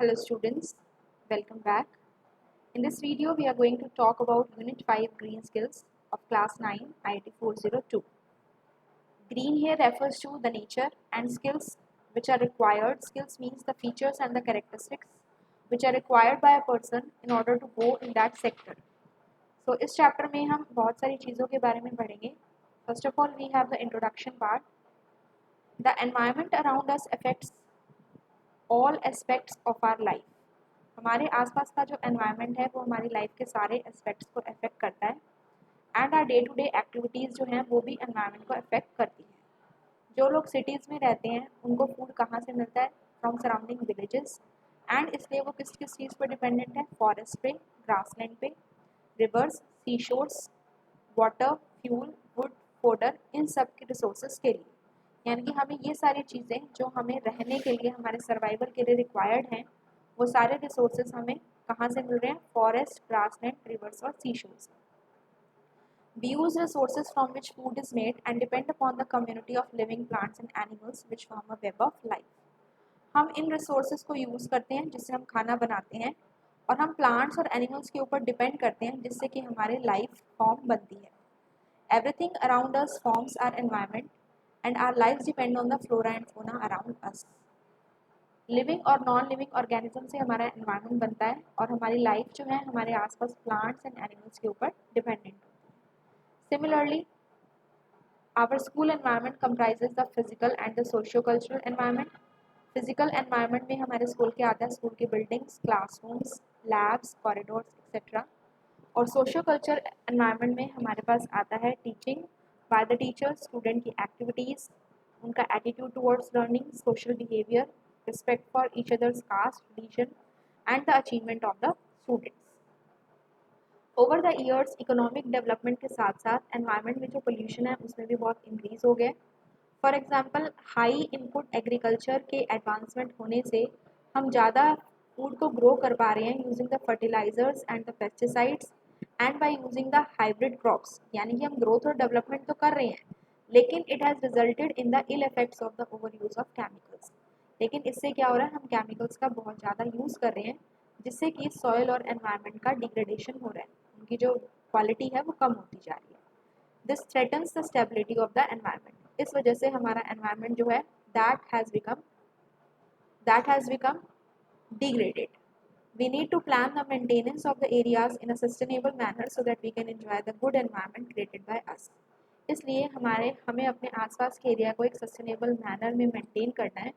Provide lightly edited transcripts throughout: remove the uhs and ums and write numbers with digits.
Hello students, welcome back. In this video we are going to talk about Unit 5 Green Skills of Class 9 IIT 402. Green here refers to the nature and skills which are required. Skills means the features and the characteristics which are required by a person in order to go in that sector. So इस chapter में हम बहुत सारी चीज़ों के बारे में पढ़ेंगे. First of all we have the introduction part. The environment around us affects all aspects of our life. हमारे आसपास का जो एनवायरनमेंट है वो हमारी लाइफ के सारे एस्पेक्ट्स को अफेक्ट करता है and our day to day activities जो हैं वो भी एनवायरनमेंट को अफेक्ट करती हैं. जो लोग सिटीज़ में रहते हैं उनको फूड कहाँ से मिलता है? From surrounding villages. एंड इसलिए वो किस किस चीज़ पर डिपेंडेंट है? फॉरेस्ट पे, ग्रासलैंड पे, rivers, sea shores, water, fuel, wood, fodder, इन सब के रिसोर्सेज के लिए. यानी कि हमें ये सारी चीज़ें जो हमें रहने के लिए, हमारे सर्वाइवल के लिए रिक्वायर्ड हैं, वो सारे रिसोर्सेज हमें कहाँ से मिल रहे हैं? फॉरेस्ट, ग्रासलैंड, रिवर्स और सी shores. We use resources from which food is made and depend upon the community of living plants and animals which form a web of life. हम इन रिसोर्सेज को यूज़ करते हैं जिससे हम खाना बनाते हैं और हम प्लांट्स और एनिमल्स के ऊपर डिपेंड करते हैं जिससे कि हमारे लाइफ फॉर्म बनती है. Everything around us forms our environment and our lives depend on the flora and fauna around us. Living और नॉन लिविंग ऑर्गेनिज्म से हमारा एनवायरनमेंट बनता है और हमारी लाइफ जो है हमारे आसपास प्लांट्स एंड एनिमल्स के ऊपर डिपेंडेंट होती है. Similarly our school environment comprises the physical and the socio cultural environment. Physical environment में हमारे स्कूल के आता है स्कूल की buildings, classrooms, labs, corridors etcetera. और सोशियो कल्चर एनवायरनमेंट में हमारे पास आता है teaching by the teacher, student की एक्टिविटीज़, उनका attitude towards learning, social behaviour, respect for each other's caste, religion and the achievement of the students. Over the years economic development के साथ साथ environment में जो pollution है उसमें भी बहुत increase हो गया. For example high input agriculture के advancement होने से हम ज़्यादा food को grow कर पा रहे हैं using the fertilizers and the pesticides and by using the hybrid crops. यानी कि हम growth और development तो कर रहे हैं लेकिन it has resulted in the ill effects of the overuse of chemicals. लेकिन इससे क्या हो रहा है? हम केमिकल्स का बहुत ज़्यादा यूज़ कर रहे हैं जिससे कि सॉइल और एनवायरनमेंट का डिग्रेडेशन हो रहा है, उनकी जो क्वालिटी है वो कम होती जा रही है. This threatens the stability of the environment. इस वजह से हमारा एनवायरनमेंट जो है that has become degraded. We need to plan the maintenance of the areas in a sustainable manner so that we can enjoy the good environment created by us. इसलिए हमें अपने आसपास के एरिया को एक सस्टेनेबल मैनर में maintain करना है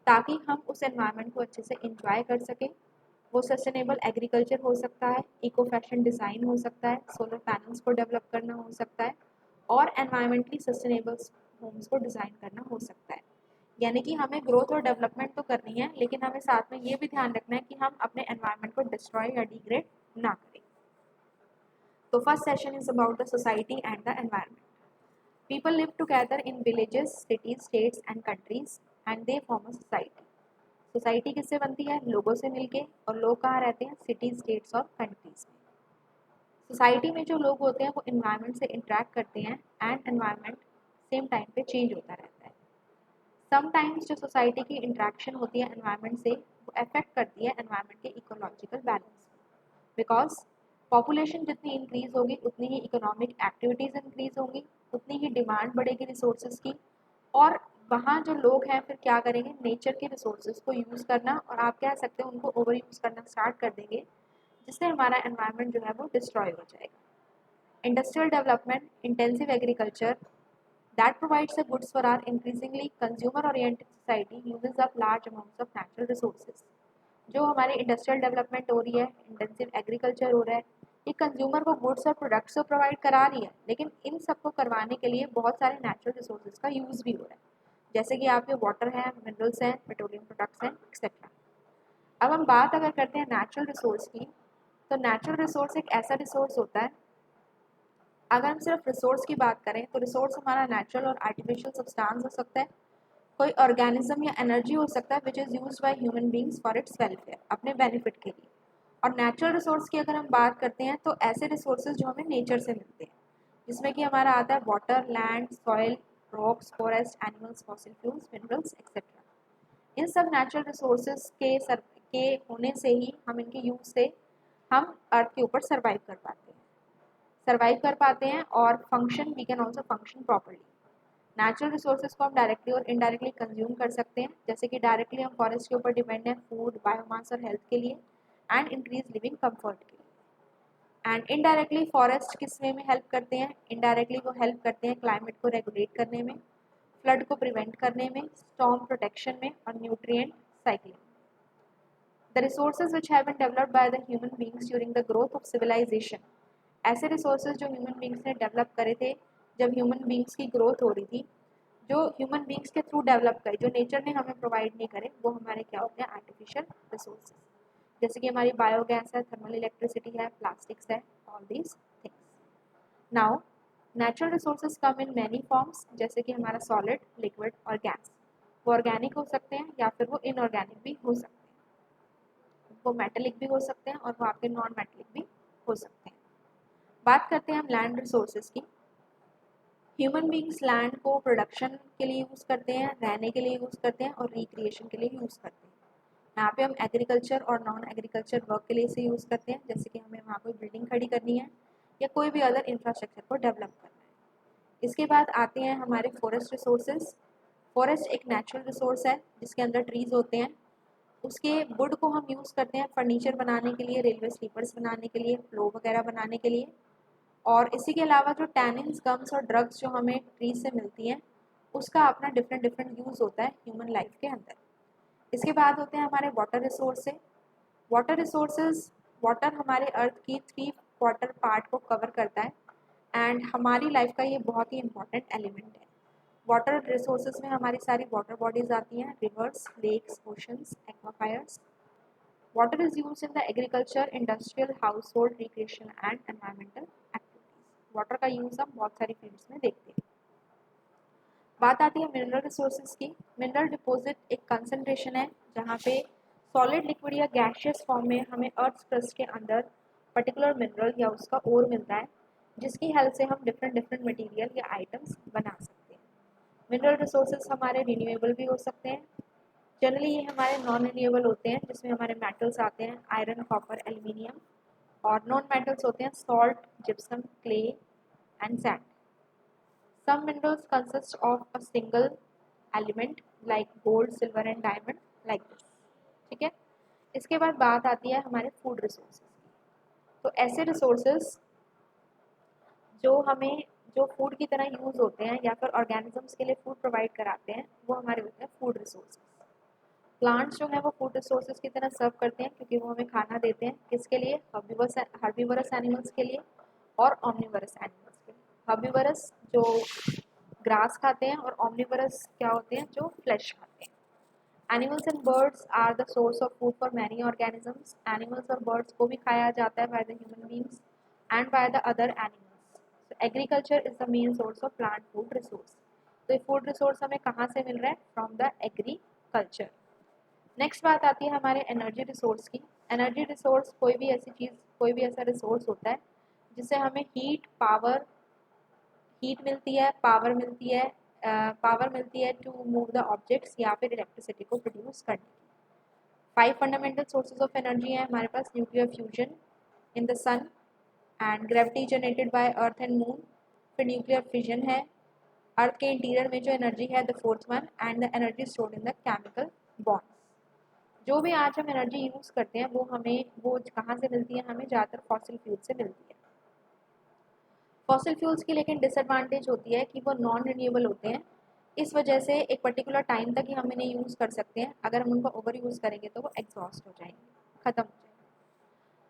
ताकि हम उस एनवायरनमेंट को अच्छे से इंजॉय कर सकें. वो सस्टेनेबल एग्रीकल्चर हो सकता है, इको फैशन डिज़ाइन हो सकता है, सोलर पैनल्स को डेवलप करना हो सकता है और एनवायरमेंटली सस्टेनेबल होम्स को डिज़ाइन करना हो सकता है. यानी कि हमें ग्रोथ और डेवलपमेंट तो करनी है लेकिन हमें साथ में ये भी ध्यान रखना है कि हम अपने एनवायरनमेंट को डिस्ट्रॉय या डिग्रेड ना करें. तो first session is about the society and the environment. People live together in villages, cities, states and countries and they form a society. Society किससे बनती है? लोगों से मिलके. और लोग कहाँ रहते हैं? सिटीज, स्टेट्स और कंट्रीज में. सोसाइटी में जो लोग होते हैं वो एनवायरनमेंट से इंटरेक्ट करते हैं एंड एनवायरनमेंट सेम टाइम पे चेंज होता रहता है. समटाइम्स जो सोसाइटी की इंटरेक्शन होती है एनवायरनमेंट से वो अफेक्ट करती है एनवायरनमेंट के इकोलॉजिकल बैलेंस. बिकॉज पॉपुलेशन जितनी इंक्रीज होगी उतनी ही इकोनॉमिक एक्टिविटीज़ इंक्रीज होंगी, उतनी ही डिमांड बढ़ेगी रिसोर्सेज की. और वहाँ जो लोग हैं फिर क्या करेंगे? नेचर के रिसोर्सेज को यूज़ करना और आप कह सकते हैं उनको ओवर यूज़ करना स्टार्ट कर देंगे जिससे हमारा एनवायरनमेंट जो है वो डिस्ट्रॉय हो जाएगा. Industrial development, intensive agriculture that provides the goods for our increasingly consumer oriented society uses up large amounts of natural resources. जो हमारी इंडस्ट्रियल डेवलपमेंट हो रही है, इंटेंसिव एग्रीकल्चर हो रहा है, ये कंज्यूमर को गुड्स और प्रोडक्ट्स तो प्रोवाइड करा रही है लेकिन इन सबको करवाने के लिए बहुत सारे नेचुरल रिसोर्सेज का यूज़ भी हो रहा है जैसे कि आपके वाटर हैं, मिनरल्स हैं, पेट्रोलियम प्रोडक्ट्स हैं एक्सेट्रा. अब हम बात अगर करते हैं नेचुरल रिसोर्स की तो नेचुरल रिसोर्स एक ऐसा रिसोर्स होता है, अगर हम सिर्फ रिसोर्स की बात करें तो रिसोर्स हमारा नेचुरल और आर्टिफिशियल सब्सटेंस हो सकता है, कोई ऑर्गेनिज्म या एनर्जी हो सकता है which is used by human beings for its welfare, अपने बेनिफिट के लिए. और नेचुरल रिसोर्स की अगर हम बात करते हैं तो ऐसे रिसोर्सेज जो हमें नेचर से मिलते हैं जिसमें कि हमारा आता है water, land, soil, rocks, forest, animals, fossil fuels, minerals etcetera. इन सब नेचुरल रिसोर्सेज के के होने से ही, हम इनके यूज से हम अर्थ के ऊपर सर्वाइव कर पाते हैं और function, we can also function properly. Natural resources को हम डायरेक्टली और इनडायरेक्टली कंज्यूम कर सकते हैं, जैसे कि डायरेक्टली हम फॉरेस्ट के ऊपर डिपेंड हैं फूड, बायोमास और हेल्थ के लिए एंड इंक्रीज लिविंग कंफर्ट के लिए। एंड इनडायरेक्टली फॉरेस्ट किस वे में हेल्प करते हैं? इनडायरेक्टली वो हेल्प करते हैं क्लाइमेट को रेगुलेट करने में, फ्लड को प्रिवेंट करने में, स्टॉर्म प्रोटेक्शन में और nutrient cycling. The resources which have been developed by the human beings during the growth of civilization, ऐसे रिसोर्सेज जो ह्यूमन बींग्स ने डेवलप करे थे जब ह्यूमन बींग्स की ग्रोथ हो रही थी, जो ह्यूमन बींग्स के थ्रू डेवलप करे, जो नेचर ने हमें प्रोवाइड नहीं करे, वो हमारे क्या होते हैं? आर्टिफिशियल रिसोर्सेज, जैसे कि हमारी बायोगैस है, थर्मल इलेक्ट्रिसिटी है, प्लास्टिक्स है, all these things. Now natural resources come in many forms, जैसे कि हमारा सॉलिड, लिक्विड और गैस। वो ऑर्गेनिक हो सकते हैं या फिर वो इनऑर्गेनिक भी हो सकते हैं, वो मेटेलिक भी हो सकते हैं और वो आपके नॉन मेटेलिक भी हो सकते हैं। बात करते हैं हम लैंड रिसोर्सेज की। ह्यूमन बींग्स लैंड को प्रोडक्शन के लिए यूज़ करते हैं, रहने के लिए यूज़ करते हैं और रिक्रिएशन के लिए यूज़ करते हैं। यहाँ पे हम एग्रीकल्चर और नॉन एग्रीकल्चर वर्क के लिए इसे यूज़ करते हैं, जैसे कि हमें वहाँ कोई बिल्डिंग खड़ी करनी है या कोई भी अदर इंफ्रास्ट्रक्चर को डेवलप करना है। इसके बाद आते हैं हमारे फॉरेस्ट रिसोर्सेज। फॉरेस्ट एक नेचुरल रिसोर्स है जिसके अंदर ट्रीज होते हैं। उसके वुड को हम यूज़ करते हैं फर्नीचर बनाने के लिए, रेलवे स्लीपर्स बनाने के लिए, फ्लो वगैरह बनाने के लिए। और इसी के अलावा जो टैनिन्स, गम्स और ड्रग्स जो हमें ट्रीज से मिलती हैं, उसका अपना डिफरेंट यूज़ होता है ह्यूमन लाइफ के अंदर। इसके बाद होते हैं हमारे water resources. Water resources, water हमारे अर्थ की 3/4 पार्ट को कवर करता है एंड हमारी लाइफ का ये बहुत ही इंपॉर्टेंट एलिमेंट है। वाटर रिसोर्सेज में हमारी सारी वाटर बॉडीज आती हैं, rivers, lakes, oceans, aquifers. Water is used in the agriculture, industrial, household, recreation and environmental activities. Water का यूज हम बहुत सारी फील्ड्स में देखते हैं। बात आती है मिनरल रिसोर्सेज की। मिनरल डिपॉजिट एक कंसंट्रेशन है जहाँ पे सॉलिड, लिक्विड या गैशियस फॉर्म में हमें अर्थ क्रस्ट के अंदर पर्टिकुलर मिनरल या उसका ओर मिलता है, जिसकी हेल्प से हम डिफरेंट मटेरियल या आइटम्स बना सकते हैं। मिनरल रिसोर्सेज हमारे रिन्यूएबल भी हो सकते हैं। जनरली ये हमारे नॉन रिन्यूएबल होते हैं, जिसमें हमारे मेटल्स आते हैं आयरन, कॉपर, एल्यूमिनियम, और नॉन मेटल्स होते हैं salt, gypsum, clay and sand. Some minerals consist of a single element like gold, silver and diamond, like this. ठीक है। इसके बाद बात आती है हमारे फूड रिसोर्सेज। तो ऐसे रिसोर्सेज जो फूड की तरह यूज होते हैं या फिर ऑर्गेनिजम्स के लिए फूड प्रोवाइड कराते हैं, वो हमारे होते हैं फूड रिसोर्सेज। प्लांट्स जो है वो फूड रिसोर्सेज की तरह सर्व करते हैं क्योंकि वो हमें खाना देते हैं। किसके लिए? हर्बीवरस एनिमल्स के लिए और ऑमनीवरस एनिमल्स के लिए। हर्बीवरस जो ग्रास खाते हैं और ऑमनीवरस क्या होते हैं? जो फ्लैश खाते हैं। Animals and birds are the source of food for many organisms. Animals और बर्ड्स को भी खाया जाता है by the human beings and by the other animals. Agriculture is the main source of plant food resource. तो ये food resource हमें कहाँ से मिल रहा है? From the agriculture. नेक्स्ट बात आती है हमारे एनर्जी रिसोर्स की। एनर्जी रिसोर्स कोई भी ऐसा रिसोर्स होता है जिससे हमें हीट मिलती है, पावर मिलती है टू मूव द ऑब्जेक्ट्स या फिर इलेक्ट्रिसिटी को प्रोड्यूस करने की। 5 फंडामेंटल सोर्सेज ऑफ एनर्जी है हमारे पास। Nuclear fusion in the sun and gravity generated by earth and moon. फिर न्यूक्लियर फिजन है अर्थ के इंटीरियर में जो एनर्जी है, the fourth one, and the energy stored in the chemical bonds. जो भी आज हम एनर्जी यूज़ करते हैं वो कहाँ से मिलती है? हमें ज़्यादातर फॉसिल फ्यूल से मिलती है। फॉसिल फ्यूल्स की लेकिन डिसएडवांटेज होती है कि वो नॉन रिन्यूएबल होते हैं। इस वजह से एक पर्टिकुलर टाइम तक ही हम इन्हें यूज़ कर सकते हैं। अगर हम उनको ओवर यूज़ करेंगे तो वो एग्जॉस्ट हो जाएंगे, ख़त्म हो जाएंगे।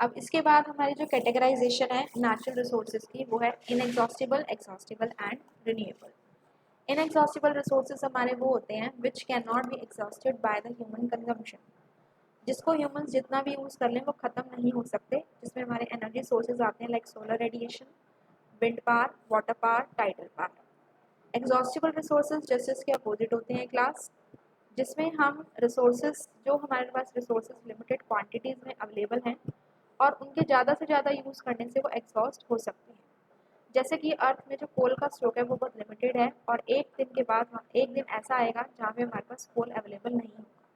अब इसके बाद हमारी जो कैटेगराइजेशन है नेचुरल रिसोर्सेज की, वो है inexhaustible, exhaustible and renewable. Inexhaustible resources हमारे वो होते हैं which can not be exhausted bye the human consumption, जिसको ह्यूमंस जितना भी यूज़ कर लें वो ख़त्म नहीं हो सकते। जिसमें हमारे एनर्जी सोर्सेज आते हैं like solar radiation, wind power, water power, tidal power. Exhaustible resources जैसे इसके अपोजिट होते हैं क्लास, जिसमें हम रिसोर्सेज जो हमारे पास रिसोर्सेज लिमिटेड क्वांटिटीज़ में अवेलेबल हैं और उनके ज़्यादा से ज़्यादा यूज़ करने से वो एग्जॉस्ट हो सकते हैं। जैसे कि अर्थ में जो कोल का स्टॉक है वो बहुत लिमिटेड है और एक दिन ऐसा आएगा जहाँ पे हमारे पास कोल अवेलेबल नहीं होगा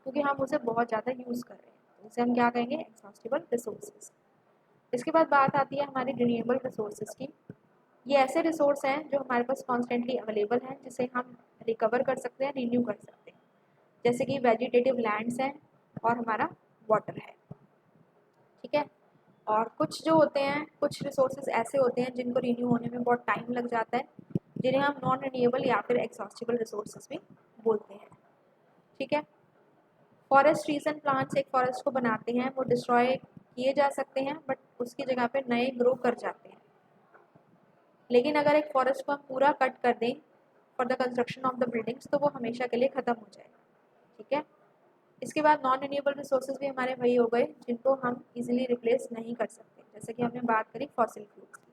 क्योंकि हम उसे बहुत ज़्यादा यूज़ कर रहे हैं। जिसे हम क्या कहेंगे, एक्सहॉस्टेबल रिसोर्सेज। इसके बाद बात आती है हमारी रिन्यूएबल रिसोर्सेज की। ये ऐसे रिसोर्स हैं जो हमारे पास कॉन्स्टेंटली अवेलेबल हैं, जिसे हम रिकवर कर सकते हैं, रिन्यू कर सकते हैं, जैसे कि वेजिटेटिव लैंड्स हैं और हमारा वाटर है, ठीक है। और कुछ जो होते हैं, कुछ रिसोर्सेज ऐसे होते हैं जिनको रिन्यू होने में बहुत टाइम लग जाता है, जिन्हें हम नॉन रिन्यूएबल या फिर एक्सहॉस्टेबल रिसोर्सेज भी बोलते हैं, ठीक है। फॉरेस्ट ट्रीज एंड प्लांट्स एक फॉरेस्ट को बनाते हैं, वो डिस्ट्रॉय किए जा सकते हैं बट उसकी जगह पे नए ग्रो कर जाते हैं। लेकिन अगर एक फॉरेस्ट को हम पूरा कट कर दें for the construction of the buildings, तो वो हमेशा के लिए ख़त्म हो जाएगा, ठीक है। इसके बाद नॉन रिन्यूएबल रिसोर्सेज भी हमारे वही हो गए जिनको हम इजीली रिप्लेस नहीं कर सकते, जैसे कि हमने बात करी फॉसिल फ्यूल्स की।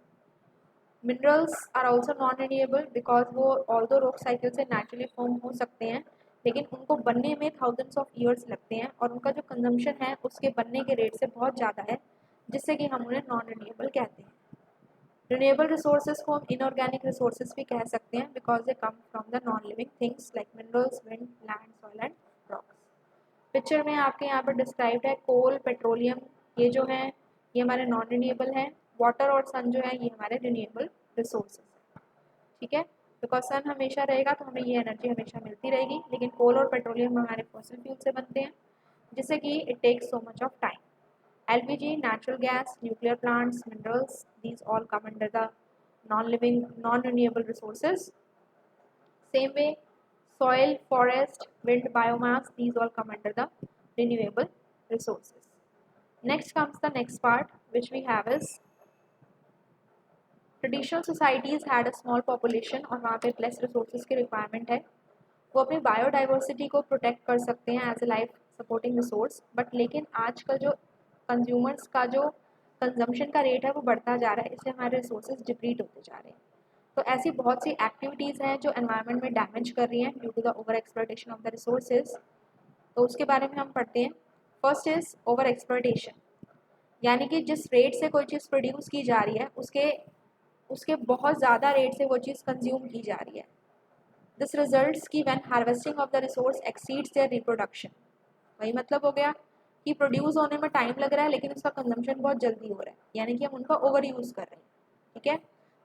Minerals are also non renewable because वो ऑल्दो रॉक साइकिल से नेचुरली फॉर्म हो सकते हैं, लेकिन उनको बनने में थाउजेंड्स ऑफ ईयर्स लगते हैं और उनका जो कंजम्पशन है उसके बनने के रेट से बहुत ज़्यादा है, जिससे कि हम उन्हें नॉन रिन्यूएबल कहते हैं। रिन्यूएबल रिसोर्सेज को हम इनऑर्गेनिक रिसोर्सेज भी कह सकते हैं because they come from the non living things like minerals, wind, land, soil and rocks. Picture में आपके यहाँ पर डिस्क्राइब्ड है कोल, पेट्रोलियम, ये जो है ये हमारे नॉन रिन्यूएबल हैं। वाटर और सन जो है ये हमारे रिन्यूएबल रिसोर्सेज हैं, ठीक है। बिकॉज सन हमेशा रहेगा तो हमें ये एनर्जी हमेशा मिलती रहेगी, लेकिन कोल और पेट्रोलियम हमारे फॉसिल फ्यूल से बनते हैं, जिससे कि it takes so much of time. LPG, natural gas, nuclear plants, minerals, these all come under the non-living, non-renewable resources. Same way, soil, forest, wind, biomass, these all come under the renewable resources. Next comes the next part, which we have is traditional societies had a small population और वहाँ पे less resources की requirement है। वो अपनी biodiversity को protect कर सकते हैं as a life supporting resource, but लेकिन आजकल जो कंज्यूमर्स का जो कंजम्पशन का रेट है वो बढ़ता जा रहा है, इससे हमारे रिसोर्सेज डिप्लीट होते जा रहे हैं। तो ऐसी बहुत सी एक्टिविटीज़ हैं जो एनवायरनमेंट में डैमेज कर रही हैं due to the over exploitation of the resources. तो उसके बारे में हम पढ़ते हैं। फर्स्ट इज ओवर एक्सप्लॉयटेशन, यानी कि जिस रेट से कोई चीज़ प्रोड्यूस की जा रही है उसके उसके बहुत ज़्यादा रेट से वो चीज़ कंज्यूम की जा रही है। दिस रिजल्ट्स की when harvesting of the resource exceeds their reproduction. वही मतलब हो गया कि प्रोड्यूस होने में टाइम लग रहा है लेकिन उसका कंजम्पशन बहुत जल्दी हो रहा है, यानी कि हम उनका ओवर यूज़ कर रहे हैं, ठीक है।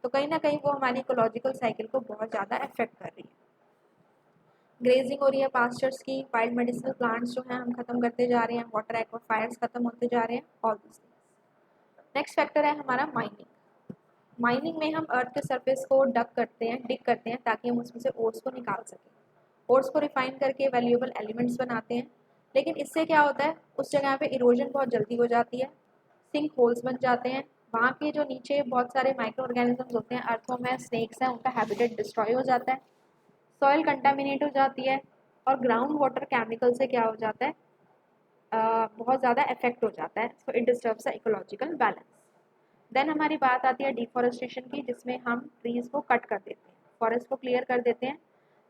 तो कहीं ना कहीं वो हमारी इकोलॉजिकल साइकिल को बहुत ज़्यादा अफेक्ट कर रही है। ग्रेजिंग हो रही है पास्चर्स की, वाइल्ड मेडिसिनल प्लांट्स जो हैं हम खत्म करते जा रहे हैं, वाटर एक्वाफायर्स खत्म होते जा रहे हैं, all this things. Next factor है हमारा माइनिंग। माइनिंग में हम अर्थ के सरफेस को डिग करते हैं ताकि हम उसमें से ओर्स को निकाल सकें। ओर्स को रिफाइन करके वैल्यूएबल एलिमेंट्स बनाते हैं, लेकिन इससे क्या होता है उस जगह पे इरोजन बहुत जल्दी हो जाती है, सिंक होल्स बन जाते हैं, वहाँ के जो नीचे बहुत सारे माइक्रो ऑर्गेनिजम्स होते हैं, अर्थों में स्नेक्स हैं, उनका हैबिटेट डिस्ट्रॉय हो जाता है, सॉइल कंटामिनेट हो जाती है और ग्राउंड वाटर केमिकल से क्या हो जाता है, बहुत ज़्यादा इफेक्ट हो जाता है। So it disturbs the ecological balance. Then हमारी बात आती है डिफॉरेस्टेशन की, जिसमें हम ट्रीज़ को कट कर देते हैं, फॉरेस्ट को क्लियर कर देते हैं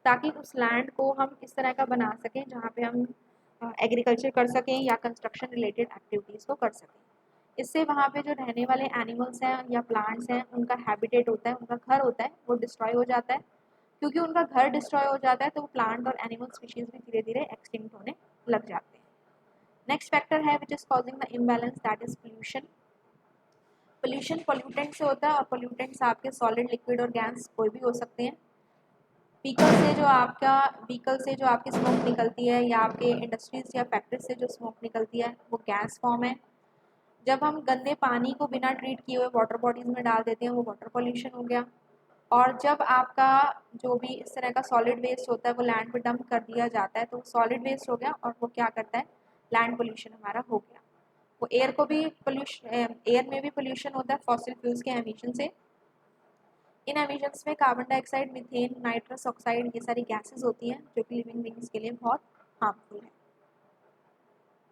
ताकि उस लैंड को हम इस तरह का बना सकें जहाँ पे हम एग्रीकल्चर कर सकें या कंस्ट्रक्शन रिलेटेड एक्टिविटीज़ को कर सकें। इससे वहाँ पे जो रहने वाले एनिमल्स हैं या प्लांट्स हैं उनका हैबिटेट होता है, उनका घर होता है, वो डिस्ट्रॉय हो जाता है। क्योंकि उनका घर डिस्ट्रॉय हो जाता है तो वो प्लांट और एनिमल स्पीशीज़ भी धीरे धीरे एक्सटिंक्ट होने लग जाते हैं। नेक्स्ट फैक्टर है which is causing the imbalance, that is pollution. Pollution pollutant से होता है और पोल्यूटेंट्स आपके सॉलिड, लिक्विड और गैस कोई भी हो सकते हैं। व्हीकल से जो आपकी स्मोक निकलती है या आपके इंडस्ट्रीज या फैक्ट्रीज से जो स्मोक निकलती है वो गैस फॉर्म है। जब हम गंदे पानी को बिना ट्रीट किए हुए वाटर बॉडीज़ में डाल देते हैं वो वाटर पॉल्यूशन हो गया। और जब आपका जो भी इस तरह का सॉलिड वेस्ट होता है वो लैंड पे डंप कर दिया जाता है तो सॉलिड वेस्ट हो गया और वो क्या करता है, लैंड पोल्यूशन हमारा हो गया। वो एयर को भी पोल्यूशन, एयर में भी पोल्यूशन होता है फॉसिल फ्यूल्स के एमिशन से। इन एमिशंस में carbon dioxide, methane, nitrous oxide, ये सारी गैसेस होती हैं जो कि लिविंग बींग्स के लिए बहुत हार्मफुल है।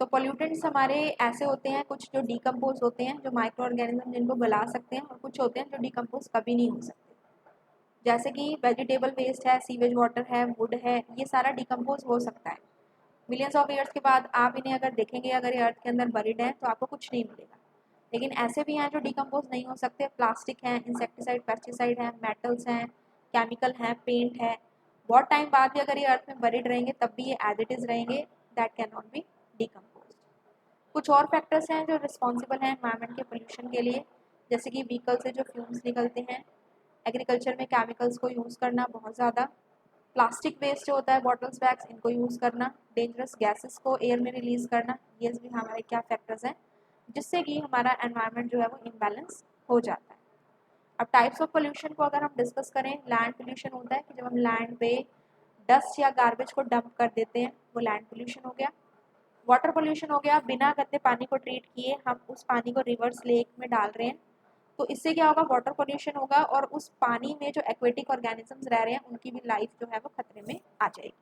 तो पोल्यूटेंट्स हमारे ऐसे होते हैं कुछ जो डिकम्पोज होते हैं, जो माइक्रो ऑर्गेनिज्म जिनको गला सकते हैं, और कुछ होते हैं जो डिकम्पोज कभी नहीं हो सकते, जैसे कि वेजिटेबल वेस्ट है, सीवेज वाटर है, वुड है, ये सारा डिकम्पोज हो सकता है। मिलियंस ऑफ ईयर्स के बाद आप इन्हें अगर देखेंगे, अगर ये अर्थ के अंदर बरिड है तो आपको कुछ नहीं मिलेगा। लेकिन ऐसे भी हैं जो डिकम्पोज नहीं हो सकते, प्लास्टिक हैं, इंसेक्टिसाइड, पेस्टिसाइड हैं, मेटल्स हैं, केमिकल हैं, पेंट है। बहुत टाइम बाद भी अगर ये अर्थ में बरिड रहेंगे तब भी ये एज इट इज़ रहेंगे, that can not be decompose. कुछ और फैक्टर्स हैं जो रिस्पॉन्सिबल हैं एनवायरनमेंट के पोल्यूशन के लिए, जैसे कि व्हीकल से जो फ्यूम्स निकलते हैं, एग्रीकल्चर में केमिकल्स को यूज़ करना बहुत ज़्यादा, प्लास्टिक वेस्ट जो होता है बॉटल्स बैग्स इनको यूज़ करना, डेंजरस गैसेस को एयर में रिलीज़ करना, ये भी हमारे क्या फैक्टर्स हैं जिससे कि हमारा एनवायरनमेंट जो है वो इम्बैलेंस हो जाता है। अब टाइप्स ऑफ पोल्यूशन को अगर हम डिस्कस करें, लैंड पोल्यूशन होता है कि जब हम लैंड पे डस्ट या गार्बेज को डंप कर देते हैं, वो लैंड पोल्यूशन हो गया। वाटर पोल्यूशन हो गया, बिना गंदे पानी को ट्रीट किए हम उस पानी को रिवर्स लेक में डाल रहे हैं, तो इससे क्या होगा, वाटर पोल्यूशन होगा और उस पानी में जो एक्वेटिक ऑर्गेनिजम्स रह रहे हैं उनकी भी लाइफ जो है वो खतरे में आ जाएगी।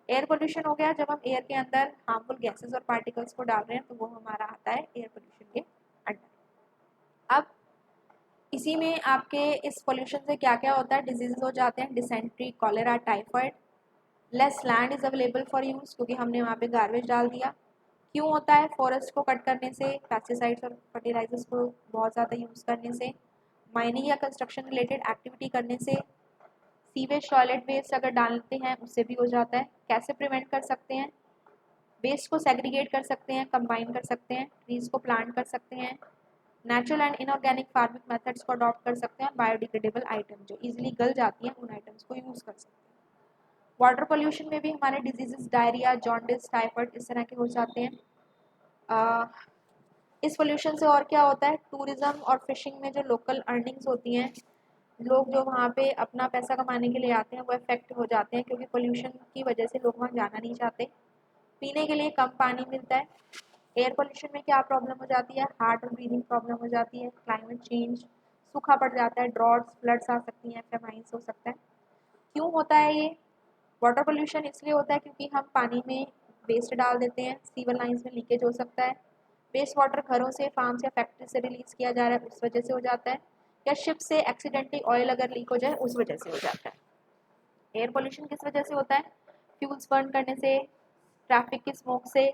एयर पोल्यूशन हो गया, जब हम एयर के अंदर हार्मफुल गैसेस और पार्टिकल्स को डाल रहे हैं तो वो हमारा आता है एयर पोल्यूशन के अंडर। अब इसी में आपके इस पोल्यूशन से क्या क्या होता है, डिजीजेज हो जाते हैं, dysentery, cholera, typhoid. Less land is available for use क्योंकि हमने वहाँ पे गार्बेज डाल दिया। क्यों होता है, फॉरेस्ट को कट करने से, पेस्टिसाइड्स और फर्टिलाइजर्स को बहुत ज़्यादा यूज़ करने से, माइनिंग या कंस्ट्रक्शन रिलेटेड एक्टिविटी करने से, सीवेज टॉयलेट वेस्ट अगर डालते हैं उससे भी हो जाता है। कैसे प्रिवेंट कर सकते हैं, वेस्ट को सेग्रीगेट कर सकते हैं, कंबाइन कर सकते हैं, ट्रीज को प्लांट कर सकते हैं, natural and inorganic farming methods को अडॉप्ट कर सकते हैं, बायोडिग्रेडेबल आइटम जो इजीली गल जाती हैं उन आइटम्स को यूज़ कर सकते हैं। वाटर पोल्यूशन में भी हमारे डिजीजेस डायरिया, जॉन्डिस, टाइफाइड इस तरह के हो जाते हैं। इस पोल्यूशन से और क्या होता है, टूरिज्म और फिशिंग में जो लोकल अर्निंग्स होती हैं, लोग जो वहाँ पे अपना पैसा कमाने के लिए आते हैं वो इफेक्ट हो जाते हैं क्योंकि पोल्यूशन की वजह से लोग वहाँ जाना नहीं चाहते, पीने के लिए कम पानी मिलता है। एयर पोल्यूशन में क्या प्रॉब्लम हो जाती है, हार्ट और ब्रीदिंग प्रॉब्लम हो जाती है, क्लाइमेट चेंज, सूखा पड़ जाता है, ड्रॉट्स, फ्लड्स आ सकती हैं, फेमाइंस हो सकता है। क्यों होता है ये वाटर पोल्यूशन, इसलिए होता है क्योंकि हम पानी में वेस्ट डाल देते हैं, सीवर लाइंस में लीकेज हो सकता है, वेस्ट वाटर घरों से, फार्म्स या फैक्ट्री से रिलीज किया जा रहा है उस वजह से हो जाता है, या शिप से एक्सीडेंटली ऑयल अगर लीक हो जाए उस वजह से हो जाता है। एयर पोल्यूशन किस वजह से होता है, फ्यूल्स बर्न करने से, ट्रैफिक की स्मोक से,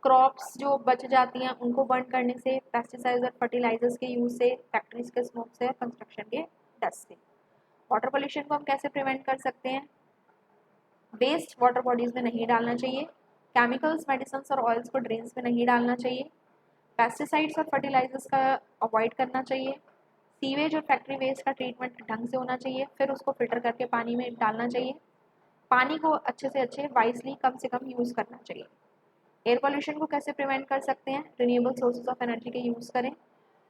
क्रॉप्स जो बच जाती हैं उनको बर्न करने से, पेस्टिसाइड्स और फर्टिलाइजर्स के यूज से, फैक्ट्रीज के स्मोक से, कंस्ट्रक्शन के डस्ट से। वाटर पोल्यूशन को हम कैसे प्रिवेंट कर सकते हैं, वेस्ट वाटर बॉडीज में नहीं डालना चाहिए, केमिकल्स, मेडिसिन और ऑयल्स को ड्रेन्स में नहीं डालना चाहिए, पेस्टिसाइड्स और फर्टिलाइजर्स का अवॉइड करना चाहिए, सीवेज और फैक्ट्री वेस्ट का ट्रीटमेंट ढंग से होना चाहिए, फिर उसको फिल्टर करके पानी में डालना चाहिए, पानी को अच्छे से अच्छे वाइजली कम से कम यूज़ करना चाहिए। एयर पोल्यूशन को कैसे प्रिवेंट कर सकते हैं, रिन्यूएबल सोर्सेज ऑफ एनर्जी के यूज़ करें,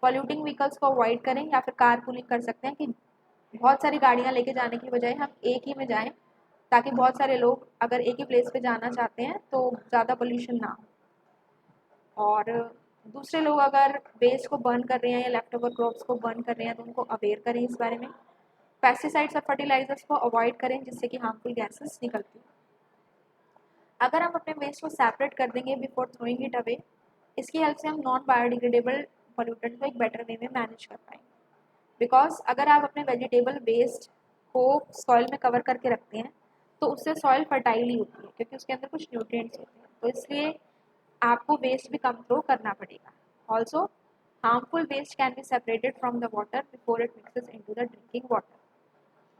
पॉल्यूटिंग व्हीकल्स को अवॉइड करें, या फिर कार पूलिंग कर सकते हैं कि बहुत सारी गाड़ियाँ लेके जाने की बजाय हम एक ही में जाएं ताकि बहुत सारे लोग अगर एक ही प्लेस पे जाना चाहते हैं तो ज़्यादा पोल्यूशन ना हो। और दूसरे लोग अगर वेस्ट को बर्न कर रहे हैं या लेफ्ट ओवर क्रॉप्स को बर्न कर रहे हैं तो उनको अवेयर करें इस बारे में। पेस्टिसाइड्स और फर्टिलाइजर्स को अवॉइड करें जिससे कि हार्मफुल गैसेस निकलती हैं। अगर हम अपने वेस्ट को सेपरेट कर देंगे बिफोर थ्रोइंग इट अवे, इसकी हेल्प से हम नॉन बायोडिग्रेडेबल पोल्यूटेंट को एक बेटर वे में मैनेज कर पाएंगे। बिकॉज अगर आप अपने वेजिटेबल वेस्ट को सॉइल में कवर करके रखते हैं तो उससे सॉइल फर्टाइल ही होती है क्योंकि उसके अंदर कुछ न्यूट्रिएंट्स होते हैं, तो इसलिए आपको वेस्ट भी कम थ्रो करना पड़ेगा। Also harmful waste can be separated from the water before it mixes into the drinking water.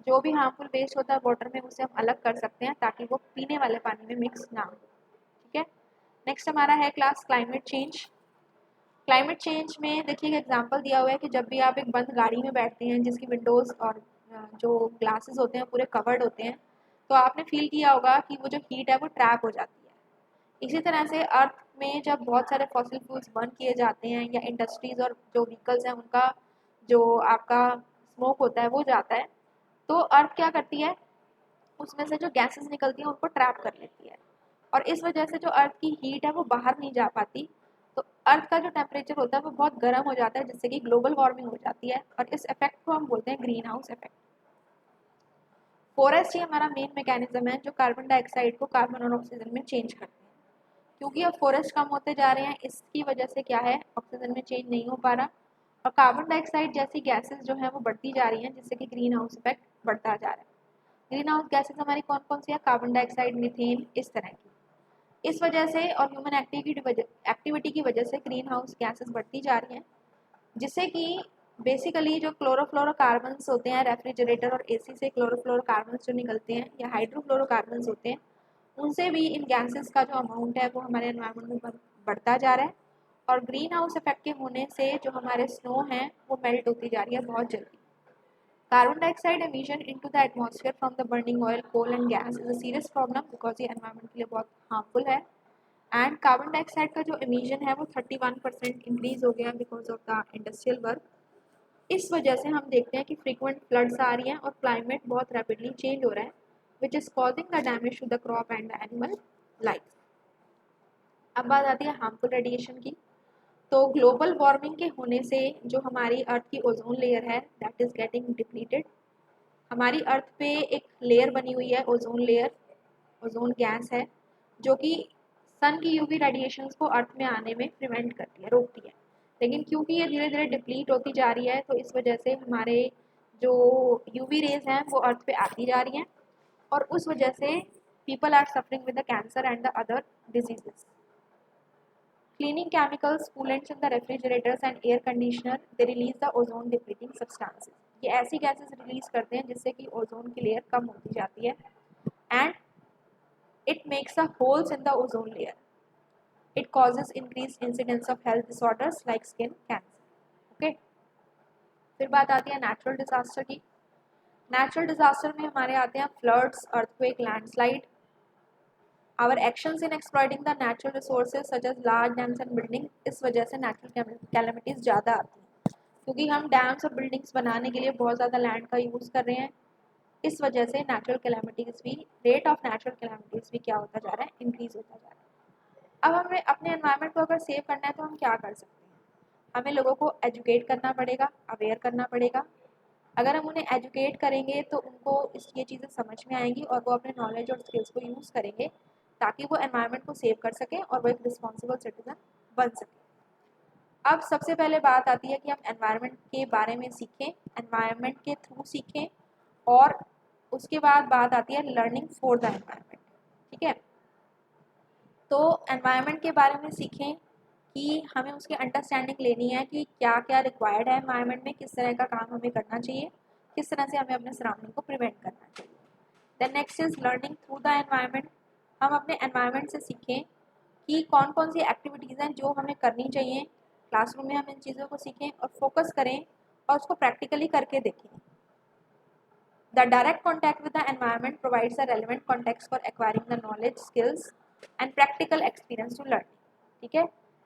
जो भी हार्मफुल वेस्ट होता है वाटर में उसे हम अलग कर सकते हैं ताकि वो पीने वाले पानी में मिक्स ना हो। ठीक है, नेक्स्ट हमारा है class climate change. Climate change में देखिए एग्जांपल दिया हुआ है कि जब भी आप एक बंद गाड़ी में बैठते हैं जिसकी विंडोज़ और जो ग्लासेस होते हैं पूरे कवर्ड होते हैं, तो आपने फील किया होगा कि वो जो हीट है वो ट्रैप हो जाती है। इसी तरह से अर्थ में जब बहुत सारे फॉसिल फ्यूल्स बर्न किए जाते हैं या इंडस्ट्रीज और जो व्हीकल्स हैं उनका जो आपका स्मोक होता है वो जाता है, तो अर्थ क्या करती है, उसमें से जो गैसेस निकलती हैं उनको ट्रैप कर लेती है और इस वजह से जो अर्थ की हीट है वो बाहर नहीं जा पाती, तो अर्थ का जो टेम्परेचर होता है वो बहुत गर्म हो जाता है जिससे कि ग्लोबल वार्मिंग हो जाती है और इस इफेक्ट को हम बोलते हैं ग्रीन हाउस इफेक्ट। फॉरेस्ट ही हमारा मेन मैकेनिज्म है जो कार्बन डाइऑक्साइड को कार्बन और ऑक्सीजन में चेंज करते हैं। क्योंकि अब फॉरेस्ट कम होते जा रहे हैं इसकी वजह से क्या है, ऑक्सीजन में चेंज नहीं हो पा रहा और कार्बन डाइऑक्साइड जैसी गैसेस जो है वो बढ़ती जा रही हैं जिससे कि ग्रीन हाउस इफेक्ट बढ़ता जा रहा है। ग्रीन हाउस गैसेस हमारी कौन कौन सी है, कार्बन डाइऑक्साइड, मीथेन, इस तरह की। इस वजह से और ह्यूमन एक्टिविटी की वजह से ग्रीन हाउस गैसेस बढ़ती जा रही हैं जिससे कि बेसिकली जो क्लोरोफ्लोरोकार्बन्स होते हैं रेफ्रिजरेटर और एसी से क्लोरोफ्लोरोकार्बन्स जो निकलते हैं या हाइड्रोफ्लोरोकार्बन्स होते हैं उनसे भी इन गैसेस का जो अमाउंट है वो हमारे एनवायरनमेंट में बढ़ता जा रहा है, और ग्रीन हाउस इफेक्ट के होने से जो हमारे स्नो हैं वो मेल्ट होती जा रही है बहुत जल्दी। Carbon dioxide emission into the atmosphere from the burning oil, coal and gas is a serious problem because ये एनवायरनमेंट के लिए बहुत हार्मफुल है। एंड कार्बन डाइऑक्साइड का जो एमिशन है वो 31% इंक्रीज हो गया because of the industrial work. इस वजह से हम देखते हैं कि फ्रीक्वेंट फ्लड्स आ रही हैं और क्लाइमेट बहुत रैपिडली चेंज हो रहा है, which is causing the damage to the crop and the animal life. अब बात आती है हार्मफुल रेडिएशन की। तो ग्लोबल वार्मिंग के होने से जो हमारी अर्थ की ओजोन लेयर है दैट इज गेटिंग डिप्लीटेड। हमारी अर्थ पे एक लेयर बनी हुई है ओजोन लेयर, ओजोन गैस है जो कि सन की यूवी रेडिएशंस को अर्थ में आने में प्रिवेंट करती है, रोकती है। लेकिन क्योंकि ये धीरे धीरे डिप्लीट होती जा रही है तो इस वजह से हमारे जो यूवी रेज हैं वो अर्थ पे आती जा रही हैं, और उस वजह से people are suffering with the cancer and the other diseases. Cleaning chemicals, coolants in the refrigerators and air conditioner, they release the ozone depleting substances. ये ऐसी गैसेस रिलीज करते हैं जिससे कि ओजोन की लेयर कम होती जाती है, and it makes a holes in the ozone layer. It causes increase incidence of health disorders like skin cancer. Okay, फिर बात आती है नेचुरल डिजास्टर की। नेचुरल डिजास्टर में हमारे आते हैं floods, earthquake, landslide. Our actions in exploiting the natural resources such as large dams and buildings, इस वजह से नेचुरल कैलेमिटीज ज़्यादा आती हैं क्योंकि हम डैम्स और बिल्डिंग्स बनाने के लिए बहुत ज़्यादा लैंड का यूज़ कर रहे हैं। इस वजह से नेचुरल कैलेमिटीज भी, रेट ऑफ नेचुरल कैलेमिटीज भी क्या होता जा रहा है, इंक्रीज होता जा रहा है। अब हमें अपने एनवायरनमेंट को अगर सेव करना है तो हम क्या कर सकते हैं? हमें लोगों को एजुकेट करना पड़ेगा, अवेयर करना पड़ेगा। अगर हम उन्हें एजुकेट करेंगे तो उनको ये चीज़ें समझ में आएंगी और वो अपने नॉलेज और स्किल्स को यूज़ करेंगे ताकि वो एनवायरनमेंट को सेव कर सकें और वो एक रिस्पॉन्सिबल सिटीजन बन सके। अब सबसे पहले बात आती है कि हम एनवायरनमेंट के बारे में सीखें, एनवायरनमेंट के थ्रू सीखें, और उसके बाद बात आती है लर्निंग फॉर द एनवायरनमेंट। ठीक है, तो एनवायरनमेंट के बारे में सीखें कि हमें उसकी अंडरस्टैंडिंग लेनी है कि क्या क्या रिक्वायर्ड है एनवायरनमेंट में, किस तरह का काम हमें करना चाहिए, किस तरह से हमें अपने सराउंडिंग को प्रिवेंट करना चाहिए। Then next is learning through the environment. हम अपने एनवायरनमेंट से सीखें कि कौन कौन सी एक्टिविटीज़ हैं जो हमें करनी चाहिए, क्लासरूम में हम इन चीज़ों को सीखें और फोकस करें और उसको प्रैक्टिकली करके देखें। The direct contact with the environment provides a relevant context for acquiring the knowledge, skills and practical experience to learn. ठीक है,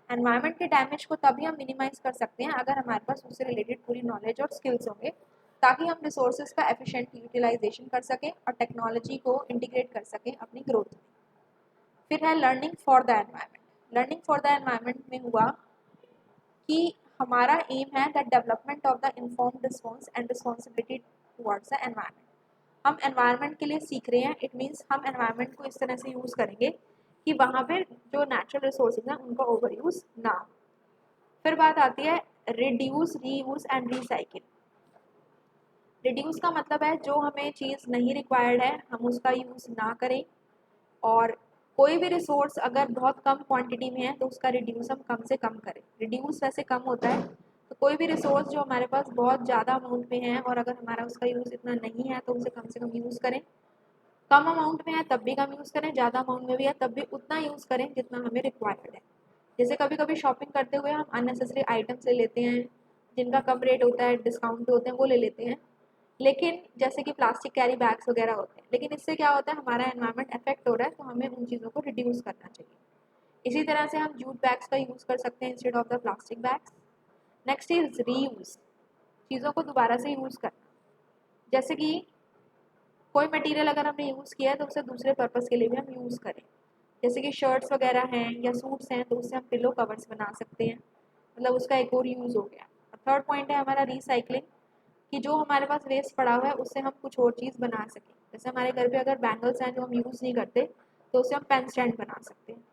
एनवायरनमेंट के डैमेज को तभी हम मिनिमाइज कर सकते हैं अगर हमारे पास उससे रिलेटेड पूरी नॉलेज और स्किल्स होंगे, ताकि हम रिसोर्सेज का एफिशिएंट यूटिलाइजेशन कर सकें और टेक्नोलॉजी को इंटीग्रेट कर सकें अपनी ग्रोथ में। फिर है learning for the environment. Learning for the environment में हुआ कि हमारा एम है the development of the informed response and responsibility towards the environment. हम एनवायरनमेंट के लिए सीख रहे हैं, इट मीन्स हम एनवायरनमेंट को इस तरह से यूज़ करेंगे कि वहाँ पे जो नेचुरल रिसोर्सेज हैं उनका ओवर यूज़ ना हो। फिर बात आती है reduce, reuse and recycle. Reduce का मतलब है जो हमें चीज़ नहीं रिक्वायर्ड है हम उसका यूज़ ना करें, और कोई भी रिसोर्स अगर बहुत कम क्वांटिटी में है तो उसका रिड्यूस हम कम से कम करें। रिड्यूस वैसे कम होता है, तो कोई भी रिसोर्स जो हमारे पास बहुत ज़्यादा अमाउंट में है और अगर हमारा उसका यूज़ इतना नहीं है तो उसे कम से कम यूज़ करें। कम अमाउंट में है तब भी कम यूज़ करें, ज़्यादा अमाउंट में भी है तब भी उतना यूज़ करें जितना हमें रिक्वायर्ड है। जैसे कभी कभी शॉपिंग करते हुए हम अननेसेसरी आइटम्स ले लेते हैं जिनका कम रेट होता है, डिस्काउंट पे होते हैं, वो ले लेते हैं, लेकिन जैसे कि प्लास्टिक कैरी बैग्स वगैरह होते हैं, लेकिन इससे क्या होता है हमारा एनवायरनमेंट अफेक्ट हो रहा है, तो हमें उन चीज़ों को रिड्यूस करना चाहिए। इसी तरह से हम जूट बैग्स का यूज़ कर सकते हैं instead of the plastic bags. Next is reuse, चीज़ों को दोबारा से यूज़ करना। जैसे कि कोई मटेरियल अगर हमने यूज़ किया है तो उसे दूसरे पर्पज़ के लिए भी हम यूज़ करें। जैसे कि शर्ट्स वगैरह हैं या सूट्स हैं तो उससे हम पिलो कवर्स बना सकते हैं, मतलब उसका एक और यूज़ हो गया। थर्ड पॉइंट है हमारा रिसाइकलिंग, कि जो हमारे पास वेस्ट पड़ा हुआ है उससे हम कुछ और चीज़ बना सकें। जैसे हमारे घर पे अगर बैंगल्स हैं जो हम यूज़ नहीं करते तो उससे हम पेन स्टैंड बना सकते हैं।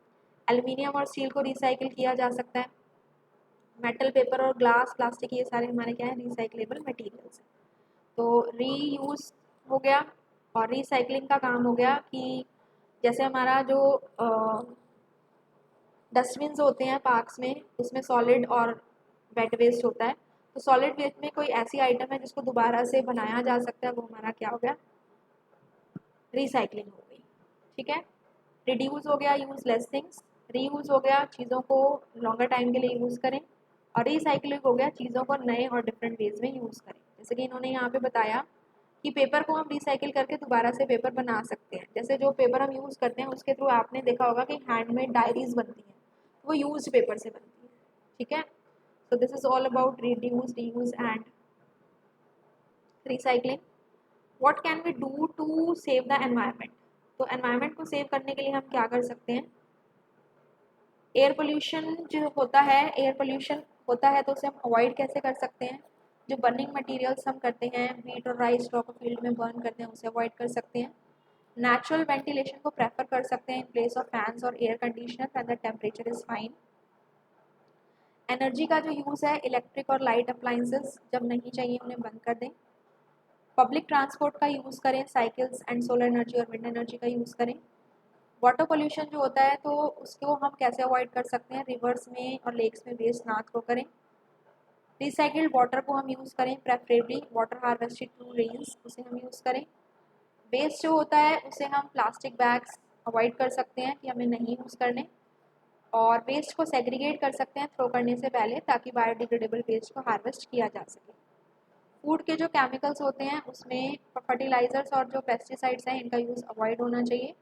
एल्युमिनियम और स्टील को रिसाइकिल किया जा सकता है। मेटल, पेपर और ग्लास, प्लास्टिक, ये सारे हमारे क्या है, रिसाइकलेबल मटेरियल्स हैं। तो रीयूज़ हो गया और रिसाइकलिंग का काम हो गया कि जैसे हमारा जो डस्टबिन्स होते हैं पार्क्स में, उसमें सॉलिड और वेट वेस्ट होता है, तो सॉलिड वेस्ट में कोई ऐसी आइटम है जिसको दोबारा से बनाया जा सकता है, वो हमारा क्या हो गया, रिसाइकलिंग हो गई। ठीक है, रिड्यूस हो गया यूज लेस थिंग्स, रीयूज़ हो गया, चीज़ों को लॉन्गर टाइम के लिए यूज़ करें, और रिसाइक्लिंग हो गया, चीज़ों को नए और डिफरेंट वेज में यूज़ करें। जैसे कि इन्होंने यहाँ पे बताया कि पेपर को हम रिसाइकिल करके दोबारा से पेपर बना सकते हैं। जैसे जो पेपर हम यूज़ करते हैं उसके थ्रू आपने देखा होगा कि हैंडमेड डायरीज बनती हैं, वो यूज्ड पेपर से बनती है। ठीक है, so this is all about reduce, reuse and recycling. What can we do to save the environment? तो एनवायरनमेंट को सेव करने के लिए हम क्या कर सकते हैं? एयर पोल्यूशन जो होता है, एयर पोल्यूशन होता है तो उसे हम अवॉइड कैसे कर सकते हैं? जो बर्निंग मटेरियल्स हम करते हैं, वीट और राइस स्टॉक फील्ड में बर्न करते हैं, उसे अवॉइड कर सकते हैं। नेचुरल वेंटिलेशन को प्रेफर कर सकते हैं इन प्लेस ऑफ फैंस और air conditioner when the temperature is fine. Energy का जो यूज़ है, इलेक्ट्रिक और लाइट अप्लाइंसेस जब नहीं चाहिए उन्हें बंद कर दें। पब्लिक ट्रांसपोर्ट का यूज़ करें, साइकिल्स एंड सोलर एनर्जी और विंड एनर्जी का यूज़ करें। वाटर पोल्यूशन जो होता है तो उसको हम कैसे अवॉइड कर सकते हैं? रिवर्स में और लेक्स में वेस्ट ना थ्रो करें। रिसाइकिल्ड वाटर को हम यूज़ करें, preferably water harvested through rains, उसे हम यूज़ करें। वेस्ट जो होता है उसे हम प्लास्टिक बैग्स अवॉइड कर सकते हैं कि हमें नहीं यूज़ करने, और वेस्ट को सेग्रीगेट कर सकते हैं थ्रो करने से पहले, ताकि बायोडिग्रेडेबल वेस्ट को हार्वेस्ट किया जा सके। फूड के जो केमिकल्स होते हैं उसमें फर्टिलाइजर्स और जो पेस्टिसाइड्स हैं इनका यूज़ अवॉइड होना चाहिए।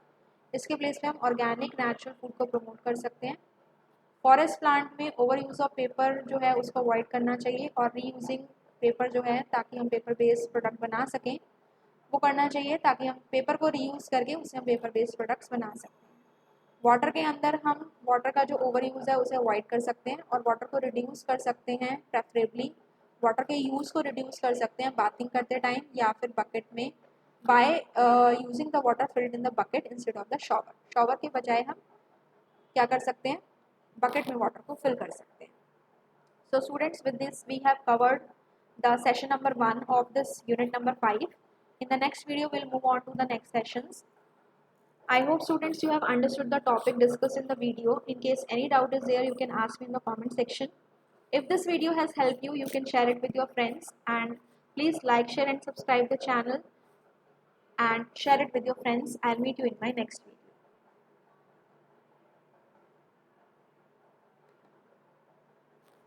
इसके प्लेस पे हम ऑर्गेनिक नेचुरल फूड को प्रमोट कर सकते हैं। फॉरेस्ट प्लांट में ओवर यूज़ ऑफ पेपर जो है उसको अवॉइड करना चाहिए, और रीयूजिंग पेपर जो है ताकि हम पेपर बेस्ड प्रोडक्ट बना सकें वो करना चाहिए, ताकि हम पेपर को रीयूज़ करके उससे हम पेपर बेस्ड प्रोडक्ट्स बना सकते हैं। वाटर के अंदर हम वाटर का जो ओवर यूज़ है उसे अवॉइड कर सकते हैं, और वाटर को रिड्यूस कर सकते हैं। प्रेफरेबली वाटर के यूज़ को रिड्यूस कर सकते हैं बाथिंग करते टाइम या फिर बकेट में, by using the water filled in the bucket instead of the shower. Shower के बजाय हम क्या कर सकते हैं? बकेट में वाटर को फिल कर सकते हैं। So students, with this we have covered the session number 1 of this unit number 5. In the next video we'll move on to the next sessions. I hope students you have understood the topic discussed in the video. In case any doubt is there, you can ask me in the comment section. If this video has helped you, you can share it with your friends, and please like, share and subscribe the channel and share it with your friends. I'll meet you in my next video.